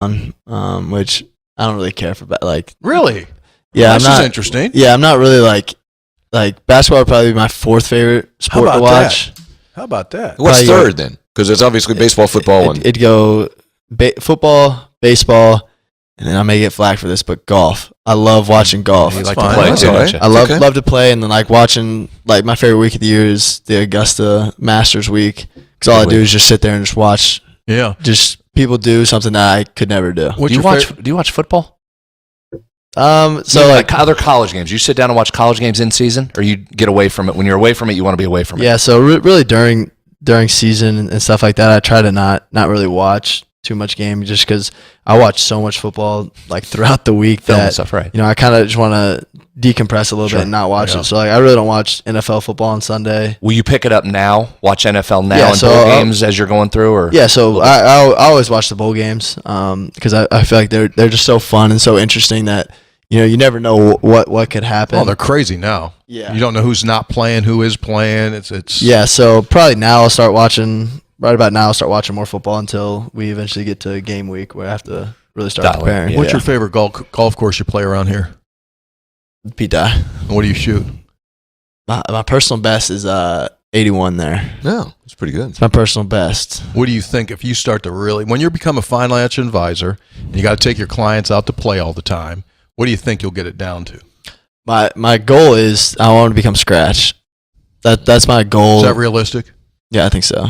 which I don't really care for. Like, really? Yeah, this is interesting. Yeah, I'm not really like basketball would probably be my fourth favorite sport to watch. How about that? What's third then? Because it's obviously baseball, football, and it'd go football, baseball, and then I may get flack for this, but golf. I love watching golf. You like to play too, don't you? I love to play, and then like watching. Like my favorite week of the year is the Augusta Masters week, because all I do is just sit there and just watch. Yeah, just people do something that I could never do. Do you watch football? So like other college games, you sit down and watch college games in season, or you get away from it? When you're away from it, you want to be away from it. Yeah, so really during season and stuff like that, I try to not really watch too much game, just because I watch so much football like throughout the week that stuff, right? I kind of just want to decompress a little bit and not watch it. So like I really don't watch NFL football on Sunday. Will you pick it up now? Watch NFL now Yeah, and bowl games as you're going through, or so I always watch the bowl games because I feel like they're just so fun and so interesting that you never know what could happen. Oh, they're crazy now. Yeah, you don't know who's not playing, who is playing. It's yeah. So probably now I'll start watching. Right about now, I'll start watching more football until we eventually get to game week where I have to really start preparing. What's your favorite golf course you play around here? Pete Dye. And what do you shoot? My personal best is 81 there. No, it's pretty good. It's my personal best. What do you think if you start to when you become a financial advisor, and you got to take your clients out to play all the time, what do you think you'll get it down to? My goal is I want to become scratch. That's my goal. Is that realistic? Yeah, I think so.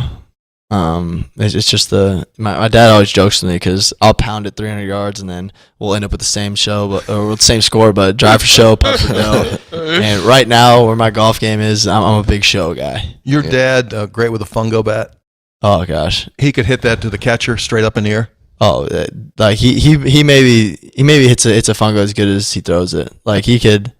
It's just my dad always jokes with me because I'll pound it 300 yards and then we'll end up with the same show or with the same score, but drive for show, putt for dough. And right now, where my golf game is, I'm a big show guy. Your dad, great with a fungo bat. Oh gosh, he could hit that to the catcher straight up in the air. Oh, like he maybe hits a fungo as good as he throws it. Like he could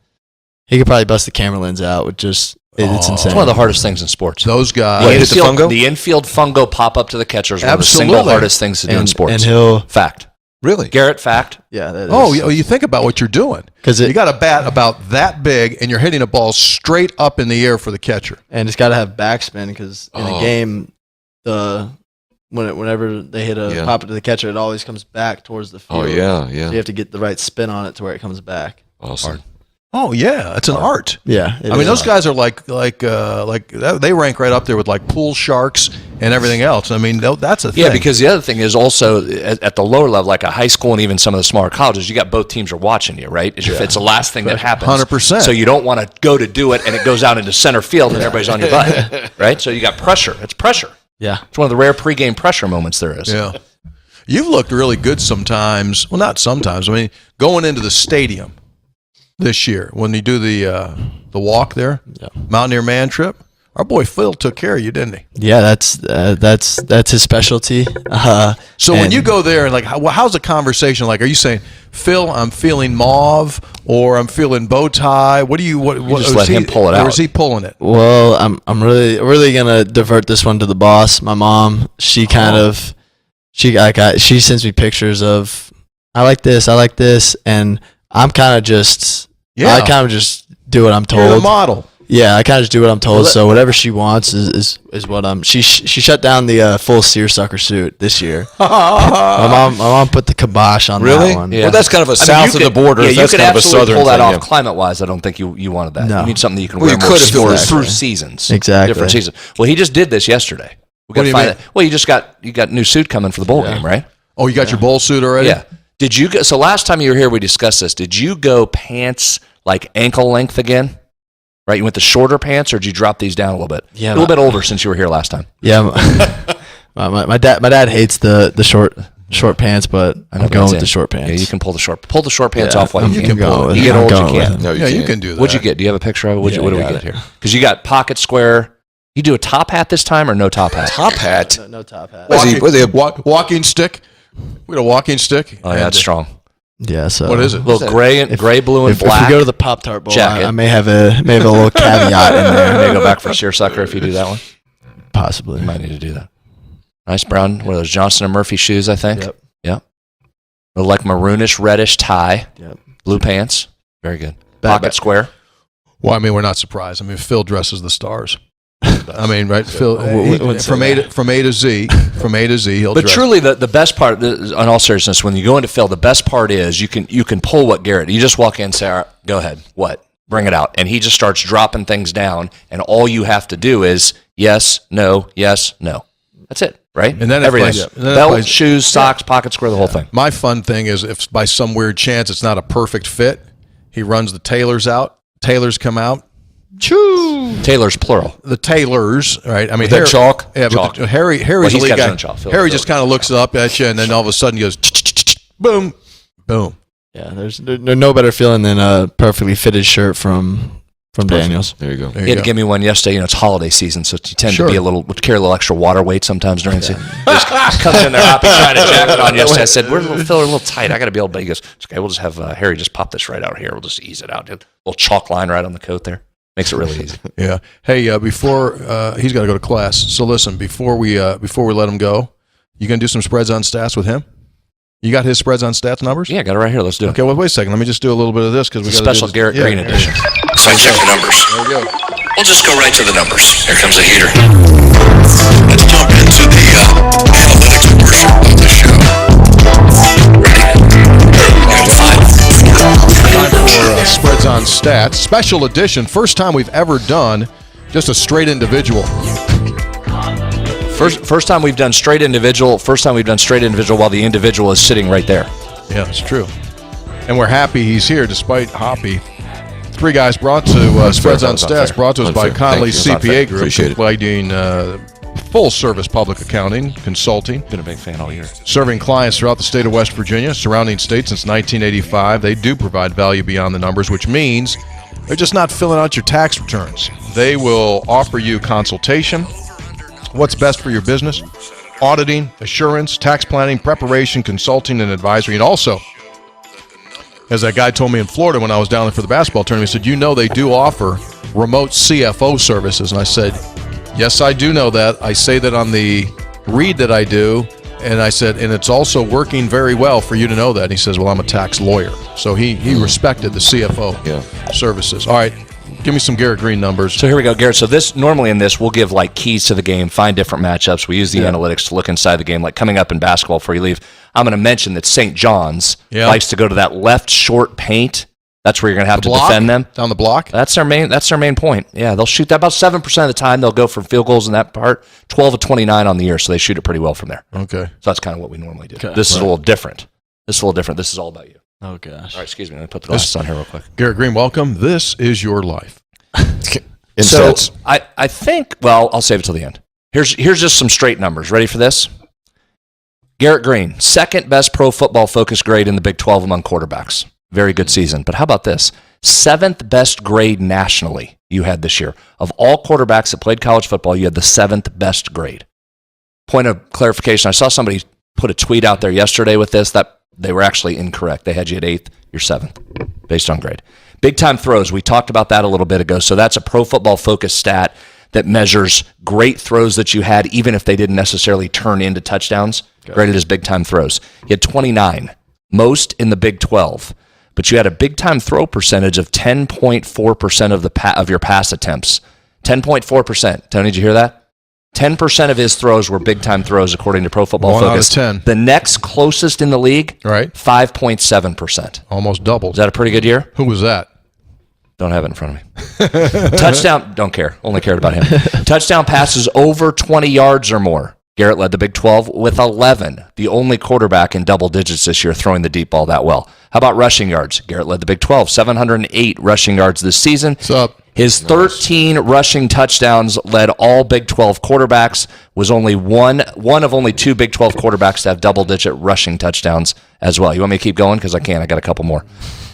probably bust the camera lens out with just. It's insane. It's one of the hardest things in sports. Those guys. The infield fungo pop up to the catcher is one of the single hardest things to do in sports. And fact. Really? Garrett, fact. Yeah. That is. Oh, you think about what you're doing. Because you got a bat about that big, and you're hitting a ball straight up in the air for the catcher. And it's got to have backspin because in a game, whenever they hit pop it to the catcher, it always comes back towards the field. Oh, yeah. So you have to get the right spin on it to where it comes back. Awesome. Oh yeah, it's an art. Yeah, I mean those guys are like they rank right up there with like pool sharks and everything else. I mean that's a thing. Yeah, because the other thing is also at the lower level, like a high school and even some of the smaller colleges, you got both teams are watching you, right? It's the last thing that happens. 100%. So you don't want to go to do it and it goes out into center field and everybody's on your butt, right? So you got pressure. It's pressure. Yeah, it's one of the rare pregame pressure moments there is. Yeah, you've looked really good sometimes. Well, not sometimes. I mean, going into the stadium this year when you do the walk there, Mountaineer Man Trip. Our boy Phil took care of you, didn't he? Yeah, that's his specialty. So when you go there and like, how's the conversation like? Are you saying, Phil, I'm feeling mauve, or I'm feeling bow tie? What just let him pull it out, or is he pulling it? Well, I'm really gonna divert this one to the boss. My mom, she sends me pictures of I like this, and I'm kind of just. Yeah. I kind of just do what I'm told. You're the model. Yeah, I kind of just do what I'm told. So whatever she wants is what I'm. She shut down the full seersucker suit this year. my mom put the kibosh on that one. Yeah. Well, that's kind of a south of the border. Yeah, that's you could kind of a absolutely southern pull that thing, off climate-wise. I don't think you wanted that. No. You need something that you can wear more through seasons. Exactly. Different seasons. Well, he just did this yesterday. What do you mean? Well, you got new suit coming for the bowl game, right? Oh, you got your bowl suit already? Yeah. Did you go? So last time you were here, we discussed this. Did you go pants like ankle length again? Right, you went the shorter pants, or did you drop these down a little bit? Yeah, a little bit older since you were here last time. Yeah, my dad hates the short pants, but I'm going with the short pants. Yeah, you can pull the short pants off while you can. You get old, you can. No, you can do that. What'd you get? Do you have a picture of it? What do we get here? Because you got pocket square. You do a top hat this time or no top hat? Top hat? No top hat. Walking stick? We got a walking stick. Oh, yeah, that's strong. Yeah, so what is it? A little gray, blue, and black. If we go to the Pop-Tart Bowl, jacket. I may have a little caveat in there. Maybe go back for seersucker if you do that one. Possibly. You might need to do that. Nice brown, one of those Johnson & Murphy shoes, I think. Yep. Like maroonish, reddish tie. Yep. Blue pants. Very good. Pocket square. Well, I mean, we're not surprised. I mean, Phil dresses the stars. I mean, right? Phil, from A to Z, he'll. But truly, the best part, in all seriousness, when you go into Phil, the best part is you can pull what Garrett. You just walk in and say, all right, "Go ahead, what? Bring it out," and he just starts dropping things down, and all you have to do is yes, no. That's it, right? And then everything: belt, shoes, socks, pocket square, the whole thing. My fun thing is if by some weird chance it's not a perfect fit, he runs the tailors out. Tailors come out. Choo! Tailors plural. The tailors, right? I mean, Harry, chalk. Yeah, chalk. But Harry's the lead guy. Harry just kind of looks up at you, and then all of a sudden he goes, boom, boom. Yeah, there's no better feeling than a perfectly fitted shirt from Daniels. There you go. He had to give me one yesterday. It's holiday season, so you tend to be carry a little extra water weight sometimes during season. Just comes in there hoppy, trying to jacket on yesterday. I said, we're a little tight. I got to be able to. He goes, okay, we'll just have Harry just pop this right out here. We'll just ease it out. A little chalk line right on the coat there. Makes it really easy. Yeah. Hey, before he's got to go to class. So listen, before we let him go, you gonna do some spreads on stats with him? You got his spreads on stats numbers? Yeah, I got it right here. Let's do it. Okay. Well, wait a second. Let me just do a little bit of this because we got special Garrett Greene edition. So I check the numbers. There we go. We'll just go right to the numbers. Here comes the heater. Let's jump into the analytics portion of the show. Ready? Time for spreads on stats. Special edition. First time we've ever done just a straight individual. First time we've done straight individual. First time we've done straight individual while the individual is sitting right there. Yeah, that's true. And we're happy he's here despite Hoppy. Three guys brought to Spreads on Stats, brought to us by Conley CPA Group, Appreciate it. providing full-service public accounting, consulting. Been a big fan all year. Serving clients throughout the state of West Virginia, surrounding states since 1985. They do provide value beyond the numbers, which means they're just not filling out your tax returns. They will offer you consultation, what's best for your business, auditing, assurance, tax planning, preparation, consulting, and advisory. And also, as that guy told me in Florida when I was down there for the basketball tournament, he said, they do offer remote CFO services. And I said, yes, I do know that. I say that on the read that I do. And I said, and it's also working very well for you to know that. And he says, well, I'm a tax lawyer. So he respected the CFO services. All right. Give me some Garrett Greene numbers. So here we go, Garrett. So normally in this, we'll give like keys to the game, find different matchups. We use the analytics to look inside the game, like coming up in basketball before you leave. I'm going to mention that St. John's likes to go to that left short paint. That's where you're going to have to defend them. Down the block? That's their main point. Yeah, they'll shoot that about 7% of the time. They'll go for field goals in that part. 12 of 29 on the year, so they shoot it pretty well from there. Okay. So that's kind of what we normally do. Okay. This is a little different. This is all about you. Oh, gosh. All right, excuse me. Let me put the glasses on here real quick. Garrett Greene, welcome. This is your life. So I think, I'll save it till the end. Here's just some straight numbers. Ready for this? Garrett Greene, second best pro football focus grade in the Big 12 among quarterbacks. Very good season. But how about this? Seventh best grade nationally you had this year. Of all quarterbacks that played college football, you had the seventh best grade. Point of clarification, I saw somebody put a tweet out there yesterday with this that they were actually incorrect. They had you at 8th, you're 7th, based on grade. Big time throws, we talked about that a little bit ago. So that's a pro football focus stat that measures great throws that you had, even if they didn't necessarily turn into touchdowns, graded as big time throws. You had 29, most in the Big 12. But you had a big time throw percentage of 10.4% of your pass attempts. 10.4%. Tony, did you hear that? 10% of his throws were big time throws according to Pro Football Focus. 1 out of 10. The next closest in the league, right? 5.7%. Almost doubled. Is that a pretty good year? Who was that? Don't have it in front of me. Touchdown, don't care. Only cared about him. Touchdown passes over 20 yards or more. Garrett led the Big 12 with 11, the only quarterback in double digits this year throwing the deep ball that well. How about rushing yards? Garrett led the Big 12, 708 rushing yards this season. What's up? His 13 rushing touchdowns led all Big 12 quarterbacks, was only one of only 2 Big 12 quarterbacks to have double-digit rushing touchdowns as well. You want me to keep going? Because I can. I got a couple more.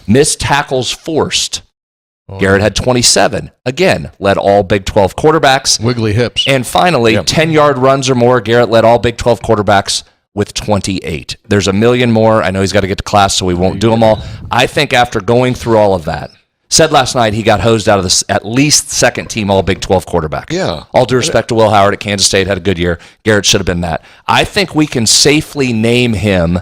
Missed tackles forced. Garrett had 27. Again, led all Big 12 quarterbacks. Wiggly hips. And finally, 10-yard runs or more. Garrett led all Big 12 quarterbacks with 28. There's a million more. I know he's got to get to class, so we won't do them all. I think after going through all of that, said last night he got hosed out of this at least second team all Big 12 quarterback. Yeah. All due respect to Will Howard at Kansas State, had a good year. Garrett should have been that. I think we can safely name him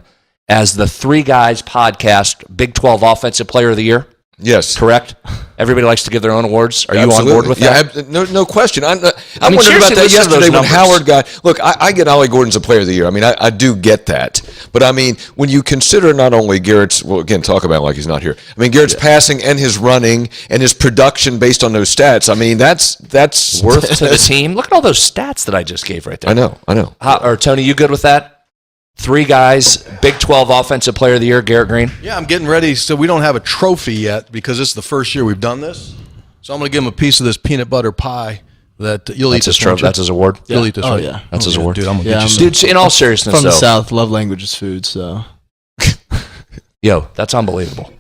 as the Three Guys podcast Big 12 Offensive Player of the Year. Yes. Correct? Everybody likes to give their own awards. Are Absolutely. you on board with that? Yeah, no question. I mean, wondered about seriously, that listen to those yesterday when numbers. Howard got. Look, I get Ollie Gordon's a player of the year. I mean, I do get that. But I mean, when you consider not only Garrett's, well, again, talk about it like he's not here. I mean, Garrett's passing and his running and his production based on those stats. I mean, that's Worth to the team. Look at all those stats that I just gave right there. I know. Or Tony, you good with that? 3 guys, Big 12 Offensive Player of the Year, Garrett Greene. Yeah, I'm getting ready. So we don't have a trophy yet because this is the first year we've done this. So I'm going to give him a piece of this peanut butter pie that you'll eat. That's his award. You'll eat this. Oh, right? yeah. That's his award. Dude, I'm going to get you some. Dude, in all seriousness, From the though, South, love language is food, so. yo, that's unbelievable.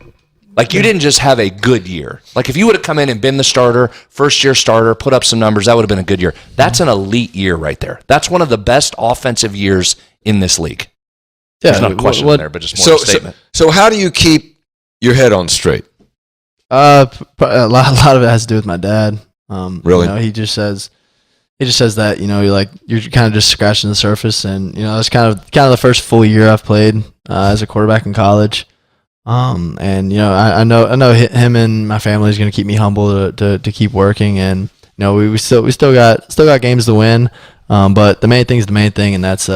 Like, you didn't just have a good year. Like, if you would have come in and been the starter, first-year starter, put up some numbers, that would have been a good year. That's an elite year right there. That's one of the best offensive years in this league. Yeah, There's not a question there, but just more of a statement. So how do you keep your head on straight? A lot of it has to do with my dad. Really? You know, he just says that, you know, you're kind of just scratching the surface, and you know, it's kind of the first full year I've played as a quarterback in college. And you know, I know him and my family is going to keep me humble to keep working, and you know, we still got games to win. But the main thing is the main thing, and that's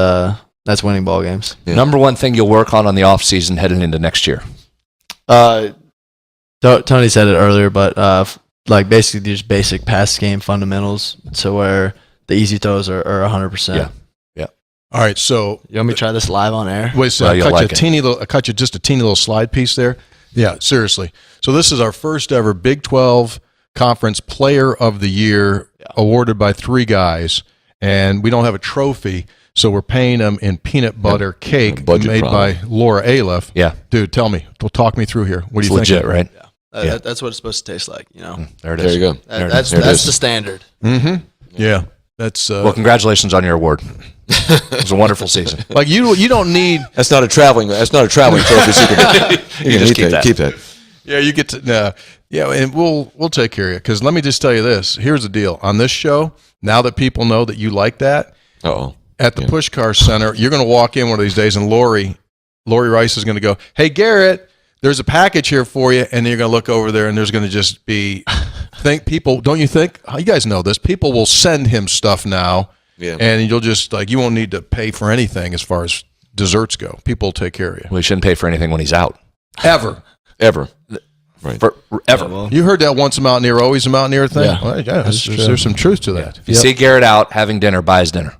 winning ball games. Yeah. Number one thing you'll work on the off season heading into next year. Tony said it earlier, but like basically just basic pass game fundamentals, so where the easy throws are 100%. Yeah. All right, so You want me to try this live on air? wait, so Well, I you'll cut like I cut you just a teeny little slide piece there. Yeah, seriously. So this is our first ever Big 12 Conference Player of the Year awarded by 3 guys, and we don't have a trophy, so we're paying them in peanut butter cake budget made problem. by Laura Aleph. Yeah. Dude, tell me. Talk me through here. What do It's you think? legit, right? Yeah. That's what it's supposed to taste like, you know. There it is. There you go. That's There it is. the standard. Mm-hmm. Yeah. That's Well, congratulations on your award. It was a wonderful season. like you don't need That's not a traveling trophy. So you can just keep that. Yeah, you get to yeah, and we'll take care of you. Because let me just tell you this. Here's the deal. On this show, now that people know that you like that, at the Push Car Center, you're going to walk in one of these days, and Lori Rice is going to go, "Hey, Garrett, there's a package here for you," and then you're going to look over there, and there's going to just be people. Don't you think? You guys know this. People will send him stuff now, and you'll just you won't need to pay for anything as far as desserts go. People will take care of you. We shouldn't pay for anything when he's out. Ever. Right. Forever. Yeah, well, You heard that once a Mountaineer, always a Mountaineer thing? Yeah. Well, there's some truth to that. If you see Garrett out having dinner, buy his dinner.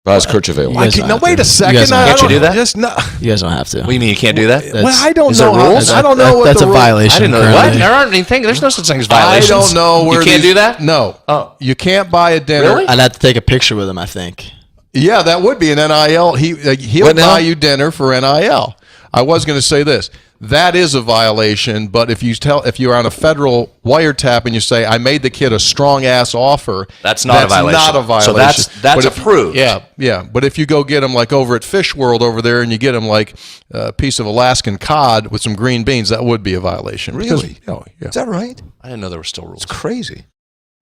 Baz Kirchhoff. You guys don't Now, have wait to. a second. guys don't I have Can't you don't- do that? Just no. you guys don't have to. What do you mean you can't do that? Well, I don't Is there know. rules? I don't know what That's the a rule- violation. I didn't know what. currently. There aren't anything. There's no such thing as I violations. don't know where you can't these- do that. No. Oh. You can't buy a dinner. Really? I'd have to take a picture with him, I think. Yeah, that would be an NIL. He'll What now? buy you dinner for NIL. I was going to say this. That is a violation, but if you're on a federal wiretap and you say, I made the kid a strong ass offer, That's not a violation. not a violation. So that's But if- approved. Yeah. But if you go get them like over at Fish World over there and you get them like a piece of Alaskan cod with some green beans, that would be a violation. Really? Oh, yeah. Is that right? I didn't know there were still rules. It's crazy.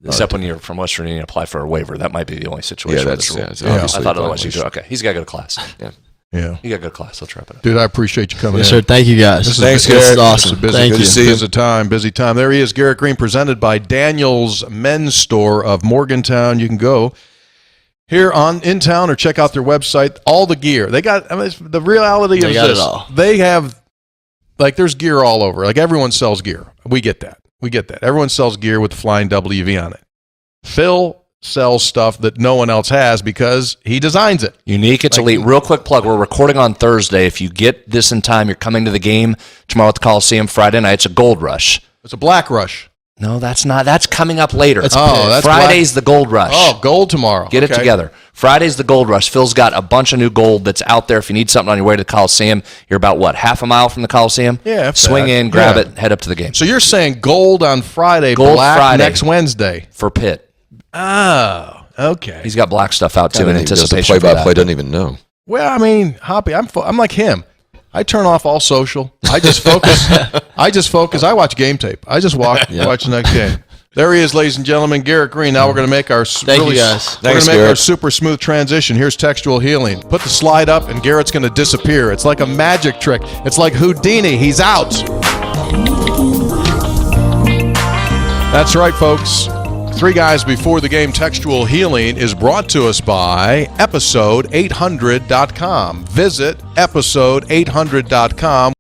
Except when you're from West Virginia and apply for a waiver. That might be the only situation. Yeah, where that's there's a rule. it's Yeah. obviously I thought a otherwise you could. violation. Okay, he's got to go to class. Yeah. You got to go to class. Let's wrap it up. Dude, I appreciate you coming Yes, in. sir. Thank you, guys. Thanks, This Garrett. is awesome. Busy, Thank busy, you. busy time. There he is, Garrett Greene, presented by Daniel's Men's Store of Morgantown. You can go here in town or check out their website. All the gear they got. I mean, the reality They is got this: it all. they have there's gear all over. Like everyone sells gear. We get that. Everyone sells gear with the flying WV on it. Phil sells stuff that no one else has because he designs it. Unique, it's elite. Real quick plug. We're recording on Thursday. If you get this in time, you're coming to the game tomorrow at the Coliseum. Friday night, it's a Gold Rush. It's a Black Rush. No, that's not. That's coming up later. That's Friday's the Gold Rush. Oh, gold tomorrow. Get it together. Friday's the Gold Rush. Phil's got a bunch of new gold that's out there. If you need something on your way to the Coliseum, you're about, half a mile from the Coliseum? Yeah. if Swing that. in, grab Yeah. it, head up to the game. So you're saying gold on Friday, Gold black Friday. next Wednesday. For Pitt. Oh, okay. He's got black stuff out, too, in Does the anticipation for play-by-play that. doesn't even know. Well, I mean, Hoppy, I'm like him. I turn off all social. I just focus. I watch game tape. I just watch the next game. There he is, ladies and gentlemen, Garrett Greene. Now we're going to make our Thank you, guys. We're going Thanks, to make our Garrett. super smooth transition. Here's textual healing. Put the slide up, and Garrett's going to disappear. It's like a magic trick. It's like Houdini. He's out. That's right, folks. 3 Guys Before the Game Textual Healing is brought to us by episode800.com. Visit episode800.com.